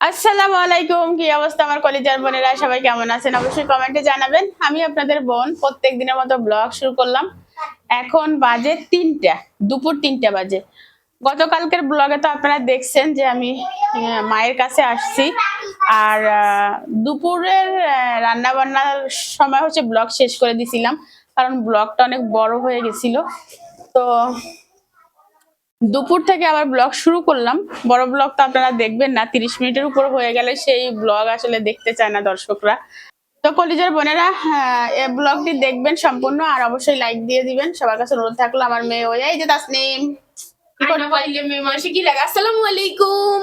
আসসালামু আলাইকুম। কি অবস্থা আমার কলিজার বোনেরা, সবাই কেমন আছেন অবশ্যই কমেন্টে জানাবেন। আমি আপনাদের বোন প্রত্যেক দিনের মতো ব্লগ শুরু করলাম। এখন বাজে ৩টা, দুপুর ৩টা বাজে। গতকালকের ব্লগে তো আপনারা দেখছেন যে আমি মায়ের কাছে আসছি, আর দুপুরের রান্না বান্নার সময় হচ্ছে ব্লগ শেষ করে দিছিলাম, কারণ ব্লগটা অনেক বড় হয়ে গেছিল। তো দুপুর থেকে আবার ব্লগ শুরু করলাম। বড় ব্লগ তো আপনারা দেখবেন না, 30 মিনিটের উপর হয়ে গেলে সেই ব্লগ আসলে দেখতে চায় না দর্শকরা। তো কলিজার বোনেরা, এই ব্লগটি দেখবেন সম্পূর্ণ, আর অবশ্যই লাইক দিয়ে দিবেন। সবার কাছে অনুরোধ থাকলো। আমার মেয়ে ওই এই যে তাসনিম, আয়না পাইলে মেয়ে মানুষে কি লাগে? আসসালামু আলাইকুম।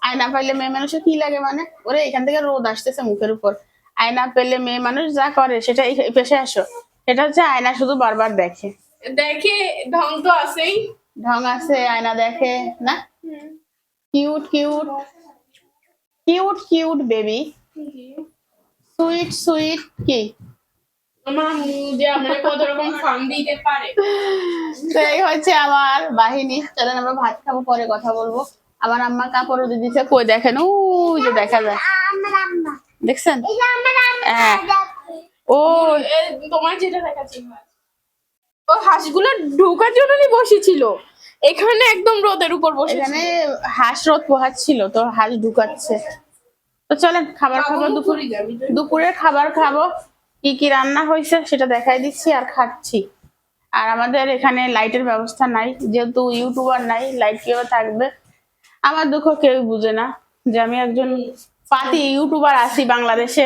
আয়না পাইলে মেয়ে মানুষের কি লাগে মানে, ওরে এখান থেকে রোদ আসতেছে মুখের উপর। আয়না পেলে মেয়ে মানুষ যা করে সেটা এই পেশে আসো, সেটা হচ্ছে আয়না শুধু বারবার দেখে। দেখে ঢং তো আছেই। ঢং আছে, আয়না দেখে না। Cute cute cute cute baby, sweet sweet কি আমার আম্মু যে আমারে কত রকম ফান দিতে পারে। তো এই হচ্ছে আমার বাহিনী। চলেন আমরা ভাত খাবো, পরে কথা বলবো। আমার আম্মা কাপড় রোদে দিছে, কই দেখেন ওই যে দেখা যায়, দেখছেন? হ্যাঁ, ও এ, তোমার যেটা দেখাচ্ছি ও হাঁসগুলো ঢোকার জন্যই বসেছিল এখানে, একদম রোদের উপর বসে। এখানে হাঁস রোদ পোহাচ্ছিল, তো হাঁস ঢুকাচ্ছে। তো চলেন খাবার খাবো, দুপুরের খাবার খাবো। কি কি রান্না হয়েছে সেটা দেখাই দিচ্ছি আর খাচ্ছি। আর আমাদের এখানে লাইটের ব্যবস্থা নাই, যেহেতু ইউটিউবার নাই, লাইট কিভাবে থাকবে? আমার দুঃখ কেউ বুঝে না যে আমি একজন পাতি ইউটিউবার আছি বাংলাদেশে,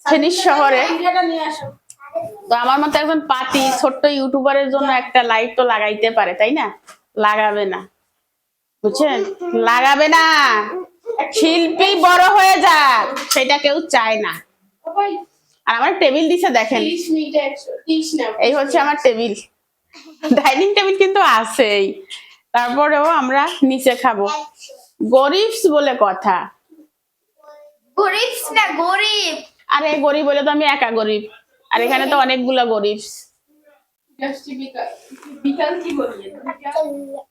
ফেনী শহরে। তো আমার মতো একজন পাতি ছোট্ট ইউটিউবারের জন্য একটা লাইট তো লাগাইতে পারে, তাই না? লাগাবে না, বুঝছেন? লাগাবে না। শিল্পী বড় হয়ে যাক সেটা কেউ চায় না। আর আমার টেবিল দিছে দেখেন, এই হচ্ছে আমার টেবিল। ডাইনিং টেবিল কিন্তু আছেই, তারপরেও আমরা নিচে খাবো। গরিবস বলে কথা। গরিব না গরিব। আরে গরিব বলে তো আমি একা গরিব, আর এখানে তো অনেকগুলা গরিব।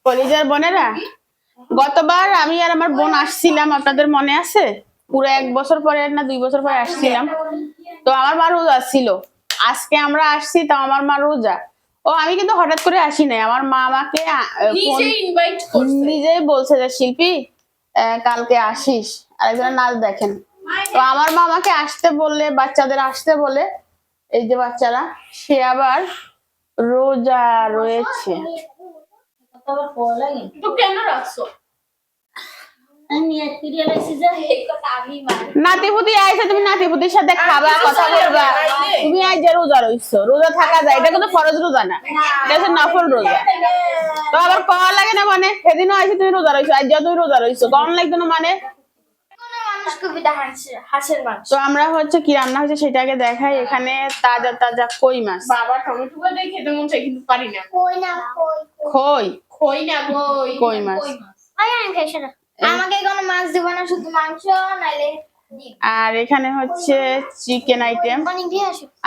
কলিজার বোনেরা, গতবার আমি আর আমার বোন আসছিলাম, আপনাদের মনে আছে? পুরো 1 বছর পরে না 2 বছর পরে আসছিলাম। তো আমার মা রোজা ছিল। আজকে আমরা আসছি, তো আমার মা রোজা। ও আমি কিন্তু হঠাৎ করে আসি নাই, আমার মা আমাকে নিজেই বলছে যে শিল্পী কালকে আসিস, আরেকজনের নাচ দেখেন। তো আমার মা আমাকে আসতে বললে, বাচ্চাদের আসতে বলে, এই যে বাচ্চারা, সে আবার রোজা রয়েছে। কেন রাখছো? নাতিপুতি আইসা, তুমি নাতিপুতির সাথে খাবা, কথা বলবা। তুমি আজ যে রোজা রইছো, রোজা থাকা যায়, এটা কিন্তু ফরজ রোজা না, এটা হচ্ছে নফল রোজা। তো আবার কওয়া লাগে না মানে, সেদিনও আইসি তুমি রোজা রইছো, আজ তুমি রোজা রইছো, কম লাগতো না মানে। তো আমরা হচ্ছে কি রান্না হয়েছে সেটা আগে দেখাই। এখানে তাজা তাজা কই মাছ। বাবা টমেটো দিয়ে খেতে মন চাই কিন্তু পারি না। খই খই না কই কই মাছ। আমাকে কোনো মাছ দিব না, শুধু মাংস নাইলে ডিম। আর এখানে হচ্ছে চিকেন আইটেম,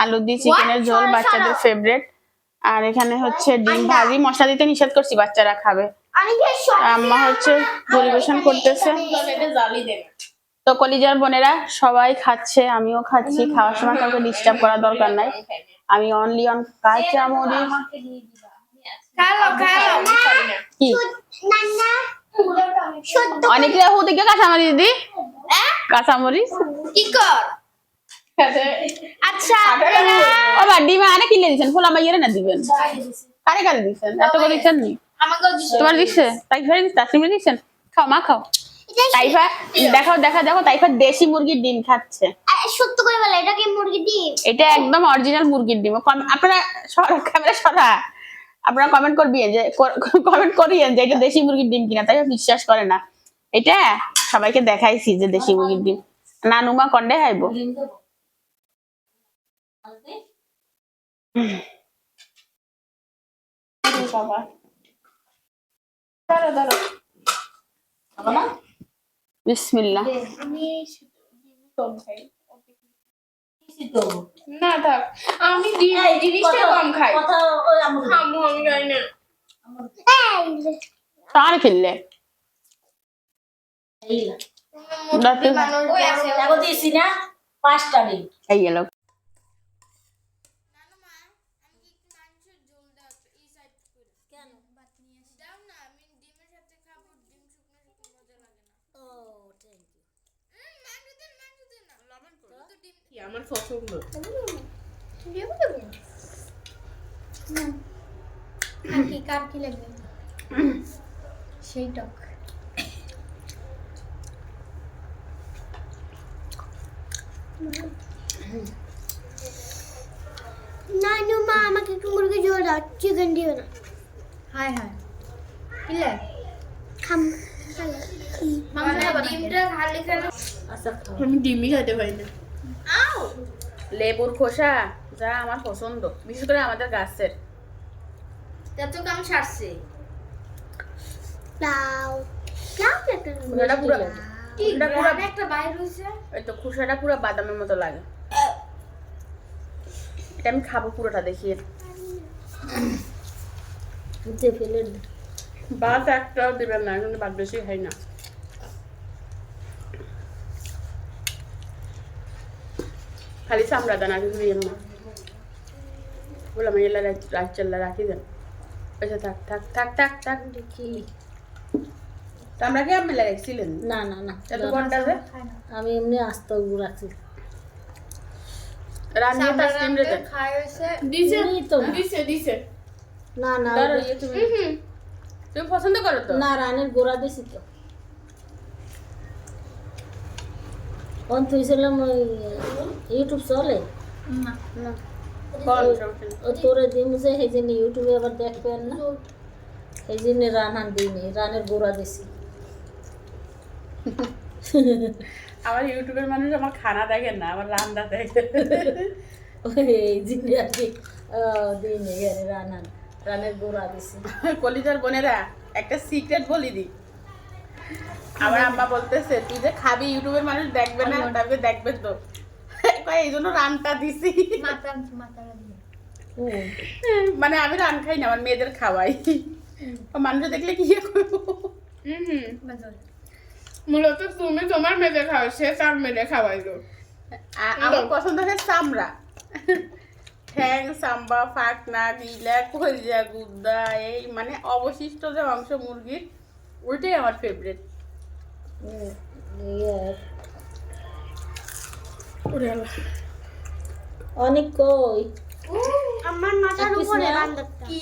আলু দিয়ে চিকেনের ঝোল, বাচ্চাদের ফেভারিট। আর এখানে হচ্ছে ডিম ভাজি, মশলা দিতে নিষেধ করছি, বাচ্চারা খাবে। আম্মা হচ্ছে পরিবেশন করতেছে। তো কলিজার বোনেরা সবাই খাচ্ছে, আমিও খাচ্ছি। খাওয়ার সময় কাউকে ডিস্টার্ব করার দরকার নাই। আমি অনলি অন কাঁচা মরিচ। কি অনেকে হুদিকে কাঁচামরিচ দি, কাঁচামরিচ কি কর? আচ্ছা ও ডিমা আরে কিনে দিছেন, ফুলা মাইয়ারে না দিবেন? কারে কারে দিছেন? এত করে দিছেন নি? আমাকেও দিছে। তোমার দিছে? তাইফা দিছে, তাসলিমে দিছেন? খাও মা খাও। তাইফা দেখো দেখো দেখো, তাইফা দেশি মুরগির ডিম খাচ্ছে। সত্য করে বলে, এটা কি মুরগির ডিম? এটা একদম অরিজিনাল মুরগির ডিম। আপনারা ক্যামেরা সরা, আপনারা কমেন্ট করবেন যে, কমেন্ট করিয়েন যে এটা দেশি মুরগির ডিম কিনা। তাই বিশ্বাস করে না। এটা সবাইকে দেখাইছি যে দেশি মুরগির ডিম। নানুমা কন্ডে খাইবো। বাবা দাঁড়া দাঁড়া, বিসমিল্লাহ। আমি কম খাই না, থাক। আমি জিনিসটা কম খাই। আম্মু আমি খাই না। তার খেললে দেখো দিয়েছি না 5টা ডিম। এই গেল ও থ্যাংক ইউ। আমার পছন্দ। কার কি লাগবে সেই টক নানু মা আমাকে একটু মুরগি ঝোল দাও, চিকেন দিও না। হায় হায় কি লাগে খাম মাংস খাবা নাকি? আচ্ছা খাও। আমি ডিমই খেতে পারি না। লেবুর খোসা যা আমার পছন্দ, বিশেষ করে আমাদের গাছের। এত কাম ছাড়ছে দাও দাও একটা খোসাটা পুরো খোসাটা পুরো একটা বাইর হইছে এই তো খোসাটা পুরো বাদামের মতো লাগে। এটা আমি খাবো পুরোটা, দেখিয়ে উঠে ফেলে দে। বাদ একটাও দেবেন না, কিন্তু বাদ বেশি খাই না। খালি চামড়া দানা কিছু দিয়ে না বললাম এলা রাখচাল্লা রাখি দেন। আচ্ছা থাক থাক থাক থাক থাক দেখি চামড়া কি আপনি লাগাইছিলেন? না না না এত ঘন্টা যে আমি এমনি আস্তে রাখছি। রান্না তার স্টিম রে দেন। খাই হইছে দিছে এই তো না। দিছে না না ধরো ইয়ে তুমি তুমি পছন্দ করো তো? না রানের গোড়া দিছি তো। অন থইছিলাম ওই ইউটিউব চলে না না কোন সমস্যা নেই। ও তোরে দিম যে সেই জন্য ইউটিউবে আবার দেখবেন না, সেই জন্য রান্নার দিইনি, রানের গোড়া দিছি। আমার ইউটিউবের মানুষ আমার খানা দেখেন না, আমার রান্না দেখে। ওই এই জন্য আর কি দিইনি রানের গোড়া দিছি। কলিজার বোনেরা একটা সিক্রেট বলি দি। আমার আম্মা বলতেছে তুই যে খাবি ইউটিউবের মানুষ দেখবে না, তবে দেখবে তো। কয় এই জন্য রানটা দিছি। মাথা ও, মানে আমি রান খাই না, আমার মেয়েদের খাওয়াই। মানুষ দেখলে কি করবো? মূলত তুমি তোমার মেয়েদের খাও, সে তার মেয়েদের খাওয়াইলো। আমার পছন্দ হয় চামড়া, ঠ্যাং, সাম্বা, ফাঁকনা, গিলা, কলিজা, গুদ্দা, এই মানে অবশিষ্ট যে অংশ মুরগির, ওইটাই আমার ফেভারিট। ইয়ে, অনেক কই আমার মাথার এক পিস উপরে নাও। রান্দারটা কি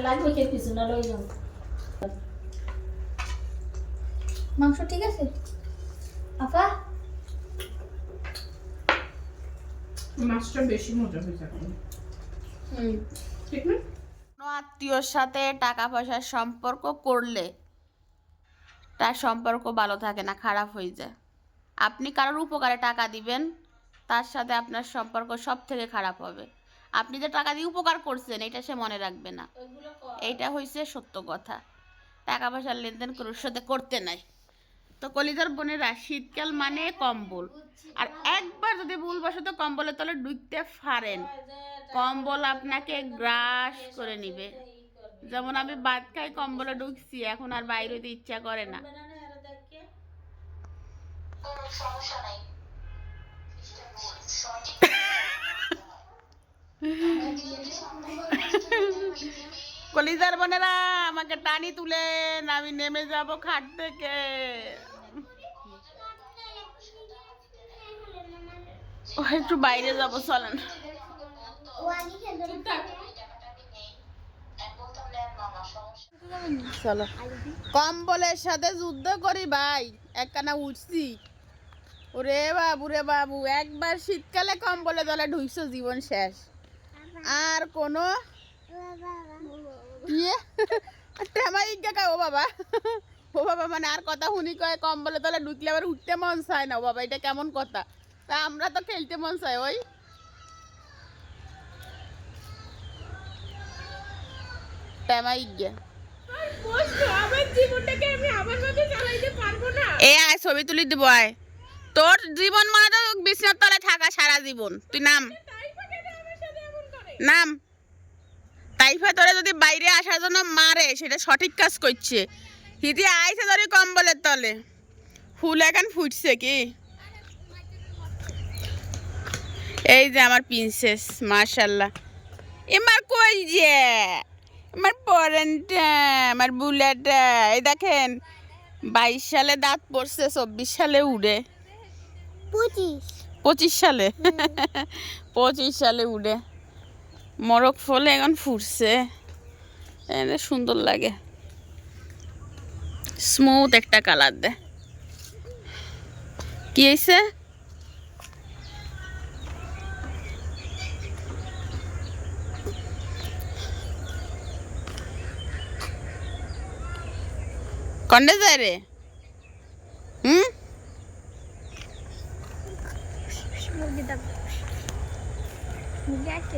লাগবে খেয়ে কিছু না লই যাও। মাংস ঠিক আছে আপা মাছটা বেশি মজা হয়েছে এখন। ঠিক না? কোনো আত্মীয়র সাথে টাকা পয়সার সম্পর্ক করলে তার সম্পর্ক ভালো থাকে না, খারাপ হয়ে যায়। আপনি কারোর উপকারে টাকা দিবেন, তার সাথে আপনার সম্পর্ক সব থেকে খারাপ হবে। আপনি যে টাকা দিয়ে উপকার করছেন এটা সে মনে রাখবে না, এইটা হয়েছে সত্য কথা। টাকা পয়সার লেনদেন কারোর সাথে করতে নাই। তো কলিজার বোনেরা, শীতকাল মানে কম্বল, আর একবার যদি ভুলবশত কম্বলের তলে ঢুকতে পারেন, কম্বল আপনাকে গ্রাস করে নিবে। যেমন আমি ভাত খাই কম্বলে ঢুকছি, এখন আর বাইরে হইতে ইচ্ছা করে না। কলিজার বোনেরা আমাকে টানি তুলেন, আমি নেমে যাব খাট থেকে। ও একটু বাইরে যাব, চলেন। চলো কম্বলের সাথে যুদ্ধ করি ভাই, একখানা উঠছি। ওরে বাবু রে বাবু, একবার শীতকালে কম্বলে তলে ঢুকছো জীবন শেষ। আর কোনো ইয়ে ও বাবা, ও বাবা, মানে আর কথা শুনি কয় কম্বলে তলে ঢুকলে আবার উঠতে মন চায় না। ও বাবা, এটা কেমন কথা? তা আমরা তো খেলতে মন চাই। ওই টেমাইজ্ঞা আমার জীবনটাকে আমি আমার মতো চালাইতে পারবো না। এ আয় ছবি তুলি দিব আয়। তোর জীবন মানে তো বিছনার তলে থাকা সারা জীবন। তুই নাম নাম। তাইফা তোরে যদি বাইরে আসার জন্য মারে, সেটা সঠিক কাজ করছে। হিদি আইছে ধরে কম্বলের তলে, ফুল এখন ফুটছে কি? এই যে আমার প্রিন্সেস, মাশাআল্লাহ। এমার কই যে আমার পরানটা, আমার বুলাটা, এই দেখেন 22 সালে দাঁত পড়ছে, 24 সালে উড়ে, 25 সালে 25 সালে উড়ে। মরক ফলে এখন ফুটছে, এনে সুন্দর লাগে, স্মুথ একটা কালার দেয়। কি হয়েছে? কন্ডে যায় রে? মুরগি দাও, মুরগি আছে,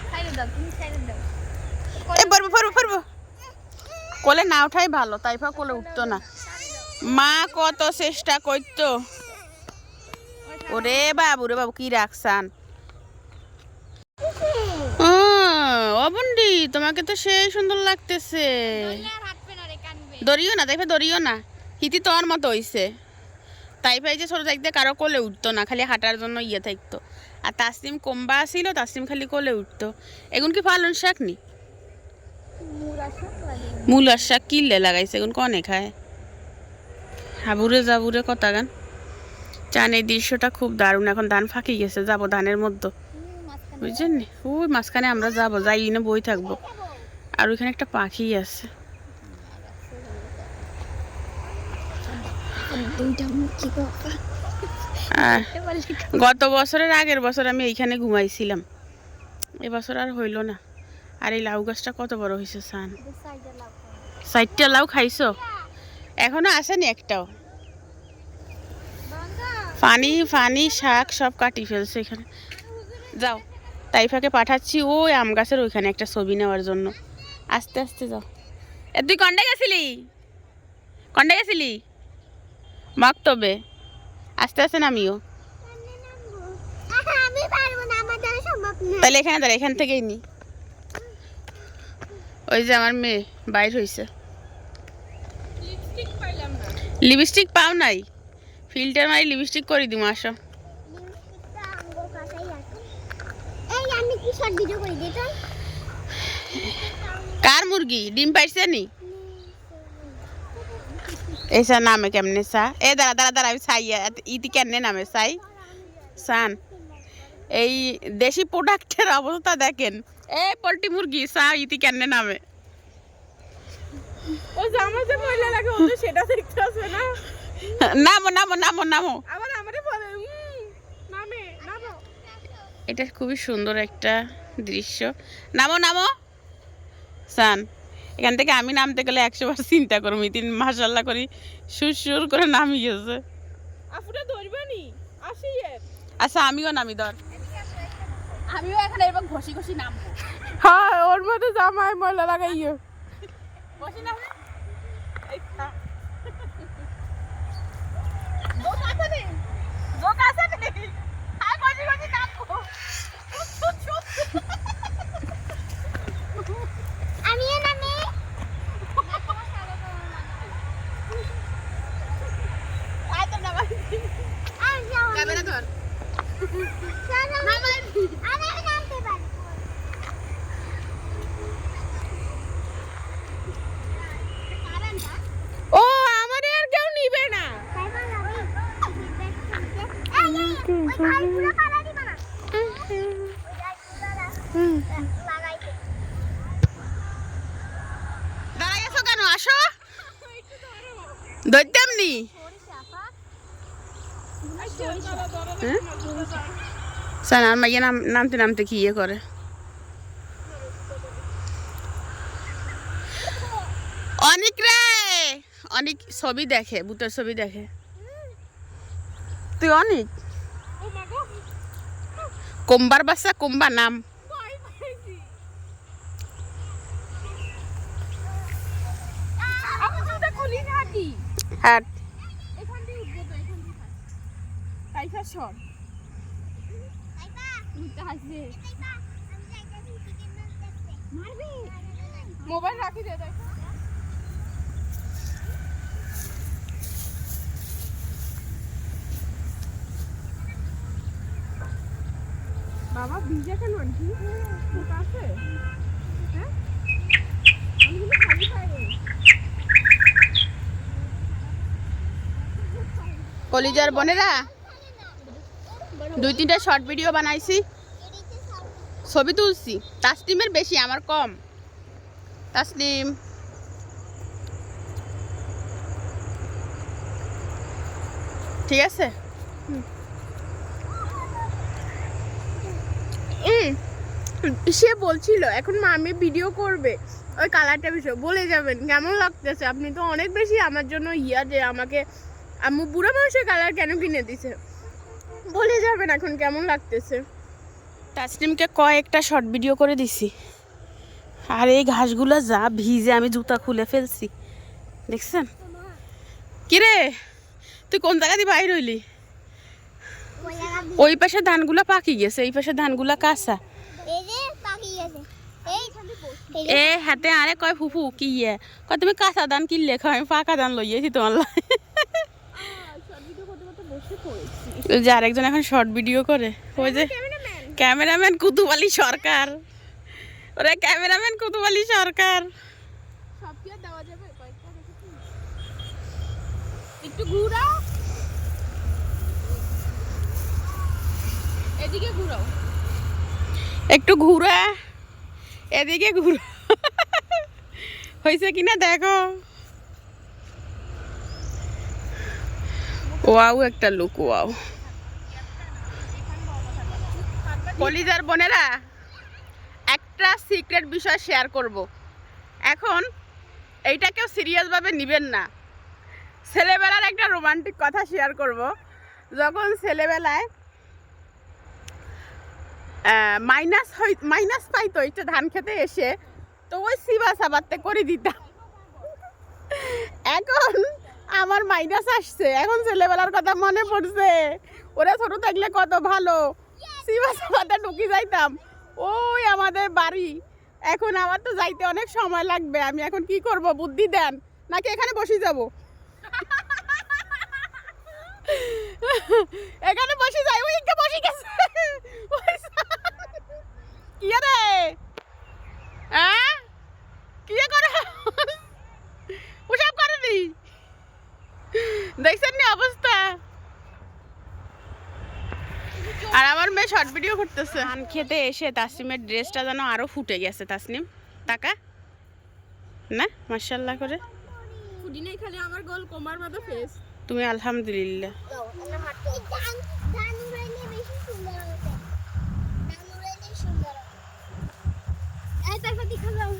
খাইয়ে দাও, তুমি খাইয়ে দাও। এই পড়বো কোলে না উঠাই ভালো, তাইফা কোলে উঠতো না। মা কত চেষ্টা করতো। ওরে বাবু রে বাবু, কি রাখছান ও বন্ডি, তোমাকে তো সেই সুন্দর লাগতেছে। দরিও না তাইফা, দরিও না। হিতি তোর মতো হইছে। তাইফাই যে ছোট থাকতে কারো কোলে উঠতো না, খালি হাঁটার জন্য ইয়ে থাকতো। আর তাসলিম কম্বা ছিল, তাসলিম খালি কোলে উঠতো। এগুন কি পালন শাক নি? মূলার শাক কিনলে লাগাইছে, এখন কনে খায়। হাবুরে যাবুরে কথা গান চান। এই দৃশ্যটা খুব দারুণ। এখন ধান ফাঁকি গেছে, যাবো ধানের মধ্যে, বুঝছেন নি? ওই মাঝখানে আমরা যাবো, যাই না বই থাকবো। আর ওইখানে একটা পাখি আছে। গত বছরের আগের বছর আমি এইখানে ঘুমাইছিলাম, এবছর আর হইল না। আর এই লাউ গাছটা কত বড় হয়েছে সান। 4টা লাউ খাইছো? এখনো আসেনি একটাও। ফানি শাক সব কাটি ফেলছে এখানে। যাও, তাইফাকে পাঠাচ্ছি ওই আম গাছের ওইখানে একটা ছবি নেওয়ার জন্য। আস্তে আস্তে যাও। তুই কন্ডে গেছিলি মক্তবে? আস্তে আস্তে নামিও। তাহলে এখানে দাঁড়া, এখান থেকেই নি। ওই যে আমার মেয়ে বাইর হয়েছে। লিপস্টিক পাও নাই? ফিল্টার মারি লিপস্টিক করে দিম, আসো। কার মুরগি ডিম পাইছে নি? ऐसा नाम है केमने सा ए दारा আমি চাই ইতি কেমনে নামে চাই সান। এই দেশি প্রোডাক্টের অবস্থা দেখেন। এই পোল্ট্রি মুরগি চা ইতি কেমনে নামে? ও জামা যে ময়লা লাগে ও তো সেটা দেখতে আসবে না। নামো। আবার আমারে বলে নামো। এটা খুবই সুন্দর একটা দৃশ্য। নামো সান। এখান থেকে আমি নামতে গেলে 100 বার চিন্তা করবো। মিতিন মাশাআল্লাহ করি সুর করে নামিয়েছে। আপুটা ধরবানি আসি এর। আচ্ছা আমিও নামি ধর। আমিও এখানে এরকম ঘষি নামবো। হ্যাঁ, ওর মধ্যে জামায় ময়লা লাগাইও। ঘষি না এই তা দোক আছে নি আই ঘষি নামবো। আমি নামে আই তো নামাই ক্যামেরা ধর। আমি নামতে পারি। ও আমারে আর কেউ নিবে না। দাঁড়াইছো কেন? আসো, ধরতাম নি। সানার মাইয়া নামতে কি ইয়ে করে। অনেক ছবি দেখে, ভূতের ছবি দেখে। তুই অনেক কোম্বার বাচ্চা, কোম্বা নাম। হাট মোবাইল রাখি দে। বাবা ভিজে কেন আনছি ঠিক আছে হ্যাঁ আমি কিন্তু খালি পাই কলিজার বোনেরা 2-3টা শর্ট ভিডিও বানাইছি, ছবি তুলছি। তাসলিমের বেশি, আমার কম। তাসলিম ঠিক আছে। সে বলছিল এখন মামি ভিডিও করবে ওই কালারটা বিষয় বলে যাবেন কেমন লাগতেছে। আপনি তো অনেক বেশি আমার জন্য যে আমাকে আম্মু বুড়ো মানুষের কালার কেন কিনে দিছে, বলে যাবেন এখন কেমন লাগতেছে। তাসলিমকে কয়েকটা শর্ট ভিডিও করে দিছি। আর এই ঘাসগুলো যা ভিজে, আমি জুতা খুলে ফেলছি, দেখছেন? কিরে তুই কোন জায়গা দিয়ে বাইর হইলি? ওই পাশে ধানগুলা পাকি গেছে, এই পাশে ধানগুলা কাঁচা। এই যে পাখি আছে এ হাতে আরে কয় ফুফু কি কয় তুমি কাঁচা ধান কিনলে, কয় আমি পাকা ধান লইয়েছি তোমার লাই। ওই যে আরেকজন এখন শর্ট ভিডিও করে, ওই যে ক্যামেরাম্যান কুতুবালি সরকার, ওরা ক্যামেরাম্যান কুতুবালি সরকার। সব কি আর দেওয়া যাবে? একটু ঘুরাও, এদিকে ঘুরাও, একটু ঘুরা, এদিকে ঘুরা, হয়েছে কিনা দেখো। ওয়াও একটা লুক, ওয়াও। কলিজার বোনেরা, একটা সিক্রেট বিষয় শেয়ার করব। এখন এইটা কেউ সিরিয়াস ভাবে নিবেন না, ছেলেবেলার একটা রোমান্টিক কথা শেয়ার করব। যখন ছেলেবেলায় মাইনাস পাইতো এটা ধান খেতে এসে, তো ওই সিবা সাবাতে করে দিতাম। এখন আমার মাইনাস আসছে, এখন ছেলেবেলার কথা মনে পড়ছে। ওরা ছোট থাকলে কত ভালো সিবা সাবাতে ঢুকি যাইতাম, ওই আমাদের বাড়ি। এখন আমার তো যাইতে অনেক সময় লাগবে, আমি এখন কি করব, বুদ্ধি দেন, নাকি এখানে বসে যাব? এখানে বসে যাই, ওই একটা বসে গেছে। কি রে কি করে ওসব করেনি, দেখছেন নি অবস্থা? আর আমার মেয়ে শর্ট ভিডিও করতেছে। ধান খেতে এসে তাসলিমের ড্রেসটা যেন আরো ফুটে গেছে। তাসলিম টাকা না, মাশাআল্লাহ করে। ফুডি নাই খালি আমার গোল কোমার মতো ফেস। তুমি আলহামদুলিল্লাহ। ধান উড়াইলে বেশি সুন্দর হবে, ধান উড়াইলে সুন্দর হবে। এই তারপর দেখা যাও।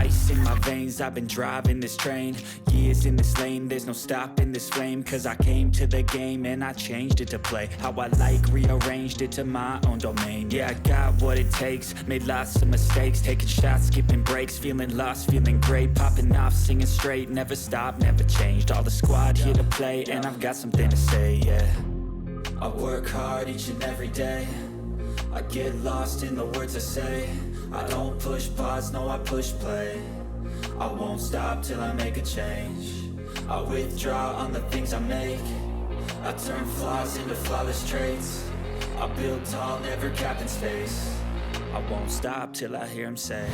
Ice in my veins, I've been driving this train. Years in this lane, there's no stopping this flame. Cause I came to the game and I changed it to play how I like, rearranged it to my own domain. Yeah, I got what it takes, made lots of mistakes, taking shots, skipping breaks, feeling lost, feeling great, popping off, singing straight, never stopped, never changed. All the squad here to play and I've got something to say, yeah. I work hard each and every day, I get lost in the words I say. I don't push pause, no I push play. I won't stop till I make a change. I withdraw on the things I make. I turn flaws into flawless traits. I build tall, never capped in space. I won't stop till I hear him say,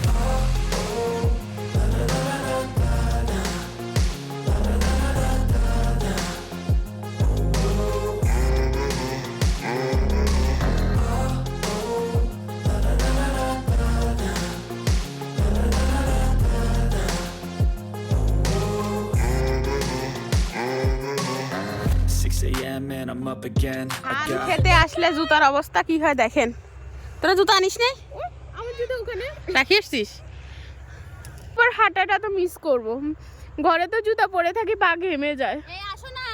and I'm up again. ধান খেতে আসলে জুতার অবস্থা কি হয় দেখেন। তোরা জুতা আনিস নে? আমার জুতো ওখানে রাখি আসছিস? পর হাঁটাটা তো মিস করব, ঘরে তো জুতা পরে থাকি, পা ঘেমে যায়। এই আসো না,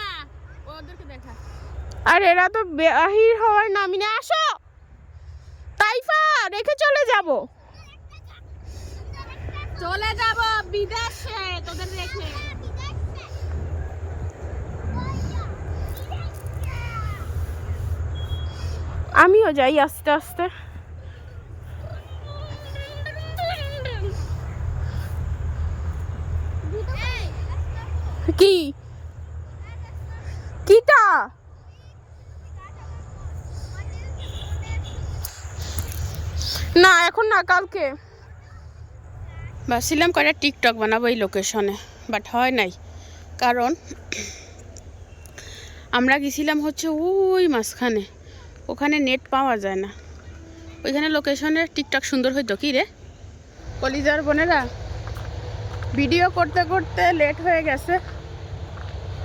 ওদেরকে দেখা। আর এরা তো বাহির হওয়ার নামই না। আসো তাইফা, রেখে চলে যাব বিদেশে তোদের রেখে। আমিও যাই আস্তে আস্তে। কি কিটা না এখন না, কালকে ভাবছিলাম কয়টা টিকটক বানাবো এই লোকেশনে, বাট হয় নাই, কারণ আমরা গেছিলাম হচ্ছে ওই মাঝখানে, ওখানে নেট পাওয়া যায় না। ওইখানে লোকেশনের টিকটক সুন্দর হইতো কি রে। কলিজার বোনেরা, ভিডিও করতে করতে লেট হয়ে গেছে,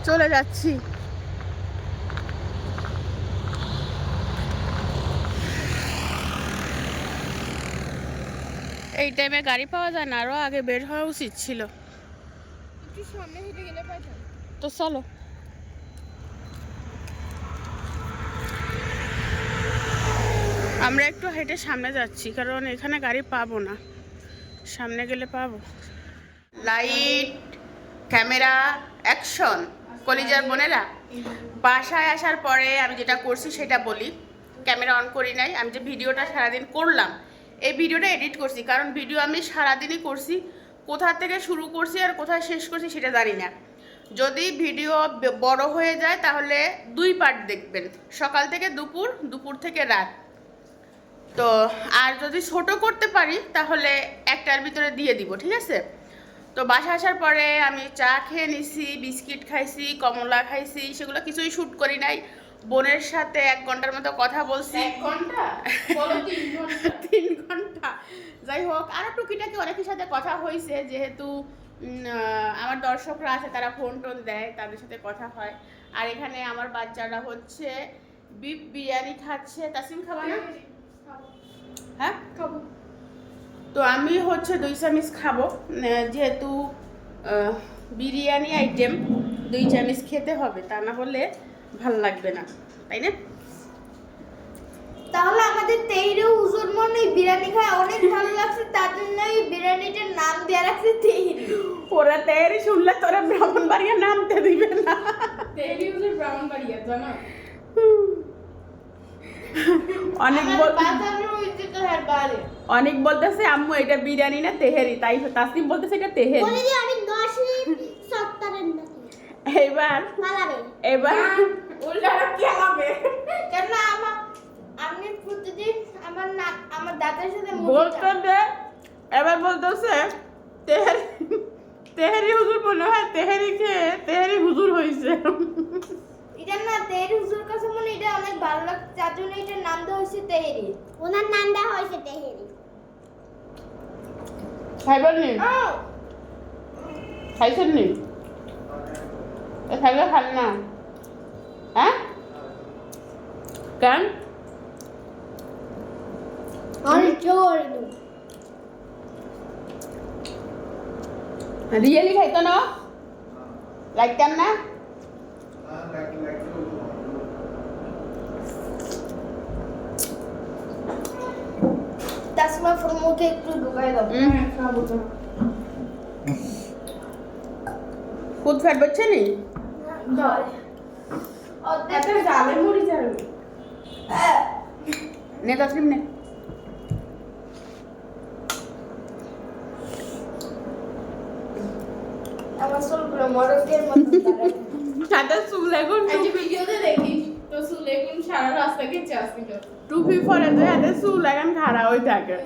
চলে যাচ্ছি। এই টাইমে গাড়ি পাওয়া যায় না, আরো আগে বের হওয়া উচিত ছিল। একটু সামনে হেঁটে গেলে পাইতাম। তো চলো। আমরা একটু হেঁটে সামনে যাচ্ছি, কারণ এখানে গাড়ি পাবো না, সামনে গেলে পাবো। Light, camera, action. কলিজার বোনেরা, বাসায় আসার পরে আমি যেটা করছি সেটা বলি। ক্যামেরা অন করি নাই, আমি যে ভিডিওটা সারাদিন করলাম, এই ভিডিওটা এডিট করছি, কারণ ভিডিও আমি সারাদিনই করছি, কোথা থেকে শুরু করছি আর কোথায় শেষ করছি সেটা জানি না। যদি ভিডিও বড় হয়ে যায় তাহলে 2 পার্ট দেখবেন, সকাল থেকে দুপুর, দুপুর থেকে রাত। তো আর যদি ছোট করতে পারি তাহলে একটার ভিতরে দিয়ে দিব, ঠিক আছে। তো বাসা আসার পরে আমি চা খেয়ে নিছি, বিস্কিট খাইছি, কমলা খাইছি, সেগুলো কিছুই শ্যুট করি নাই। বোনের সাথে 1 ঘন্টার মতো কথা বলছি। 1 ঘন্টা? বলো 3 ঘন্টা। 3 ঘন্টা, যাই হোক। আরও টুকিটাকি অনেকের সাথে কথা হয়েছে, যেহেতু আমার দর্শকরা আছে, তারা ফোন টোন দেয়, তাদের সাথে কথা হয়। আর এখানে আমার বাচ্চারা হচ্ছে বিফ বিরিয়ানি খাচ্ছে। তাসিম খাবা না? হ্যাঁ খাবো। তো আমি হচ্ছে 2 চামচ খাবো, যেহেতু বিরিয়ানি আইটেম 2 চামচ খেতে হবে, তা না হলে ভাল লাগবে না, তাই না? তাহলে আমাদের তেহরি হুজুর মনে বিরিয়ানি খায় অনেক ভালো লাগছে, তার জন্য এই বিরিয়ানিটার নাম দেয়া রাখছে তেহরি। ওরা তেহরি শুনলে তোরা ব্রাহ্মণবাড়িয়া নামতে দিবে না। তেহরি হুজুর ব্রাহ্মণবাড়িয়া, জানো? অনেক বলতেছে আম্মু এটা বিরিয়ানি না তেহেরি, তাই তাসনিম বলতেছে এটা তেহেরি। বলে যে আমি 10 সত্তরের নাকি এবার মালাবে এবার উল্টাটা কি হবে? কেন আমি প্রতিদিন আমার দাদার সাথে বলতে দে। এবার বলতেছে তেহেরি, তেহেরি হুজুর মনে হয় তেহেরি খেয়ে তেহেরি হুজুর হয়েছে। এটা না তেহরি হুজুর কাছে মনে এটা অনেক ভালো লাগছে, যার জন্য এটার নাম দেওয়া হয়েছে তেহরি। ওনার নাম দেওয়া হয়েছে তেহরি। খাইবার নি? খাইছেন নি? খাইলে খান না, হ্যাঁ? কেন? অনেক জোর রিয়েলি খাইতো না? লাগতাম না? তাসমা ফোর মুখে একটু ঢুকাই দাও। খাবো তো। ফুড ফ্যাট বাচ্চা নি? দাও। এত জালের মুড়ি যাবে। নে তাসলিম নে। আমার চুলগুলো মরকের মতো দাঁড়ায়। সাদা চুল এখন এই ভিডিওতে দেখিস তো চুল এখন সারা রাস্তা গেছে আসবি তো। টুপি পরে তো হাতে চুল এখন খাড়া হয়ে থাকে।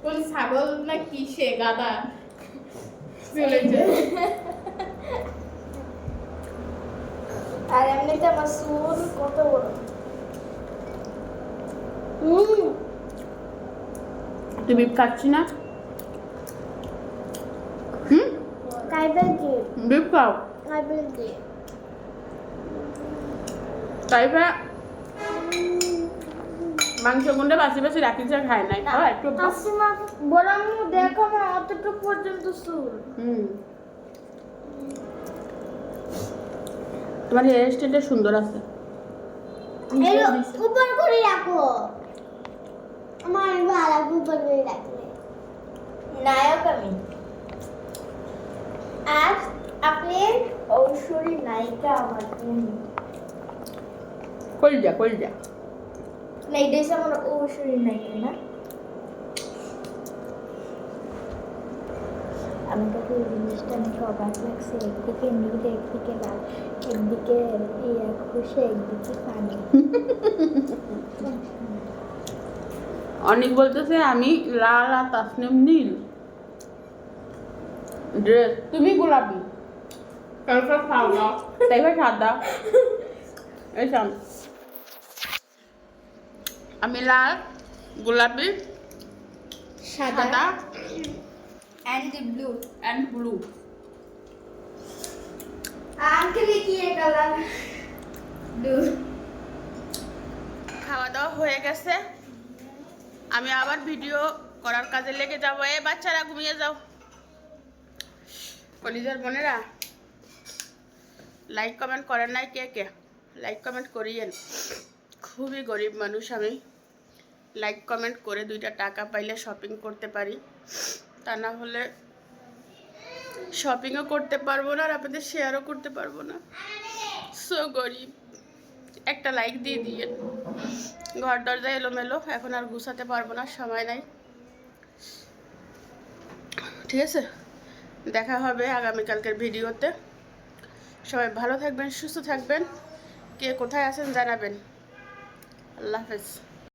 কোন ছাগল না কি সে গাদা চলেছে। আর এমনিতে আমার চুল কত বড়। তুই বিপ খাচ্ছি না? হুম, কাইবেল কি বিপ খাও। কাইবেল কি তাইবা মাংস গুন্ডে বাসি বাসি রাখিছে খায় নাই, খাও একটু। তাসিমা বললাম দেখো আমার অতটুকু পর্যন্ত চুল। তোমার হেয়ার স্টাইলটা সুন্দর আছে। এই উপর করে রাখো, আমার ভালো উপর করে রাখলে নায়ক আমি। আর আপনি ঐশ্বরী নায়িকা আমার। কলজা কলজা। না এটা হচ্ছে আমার ঐশ্বরী নায়িকা না। আমি তো এই জিনিসটা অনেক অবাক লাগছে, একদিকে নীল একদিকে লাল, একদিকে খুশি একদিকে পানি। অনেক বলতেছে আমি লাল আর তাসনিম নীল ড্রেস, তুমি গোলাপি, তারপর সাদা, তারপর সাদা, এই সব। আমি লাল, গোলাপি, সাদা and the blue. And blue. Uncle কি কালার? Blue. খাওয়া দাওয়া হয়ে গেছে, আমি আবার ভিডিও করার কাজে লেগে যাবো। এই বাচ্চারা ঘুমিয়ে যাও। কলিজার বোনেরা, লাইক কমেন্ট করেন নাই কে কে? লাইক কমেন্ট করিয়েন। খুবই গরিব মানুষ আমি, লাইক কমেন্ট করে 2টা টাকা পাইলে শপিং করতে পারি, তা না হলে শপিংও করতে পারবো না আর আপনাদের শেয়ারও করতে পারবো না। সো গরিব, একটা লাইক দিয়ে দিয়ে। ঘর দরজা এলোমেলো, এখন আর গুছাতে পারবো না, সময় নাই। ঠিক আছে, দেখা হবে আগামীকালকের ভিডিওতে। সবাই ভালো থাকবেন, সুস্থ থাকবেন, কে কোথায় আছেন জানাবেন। আল্লাহ হাফেজ।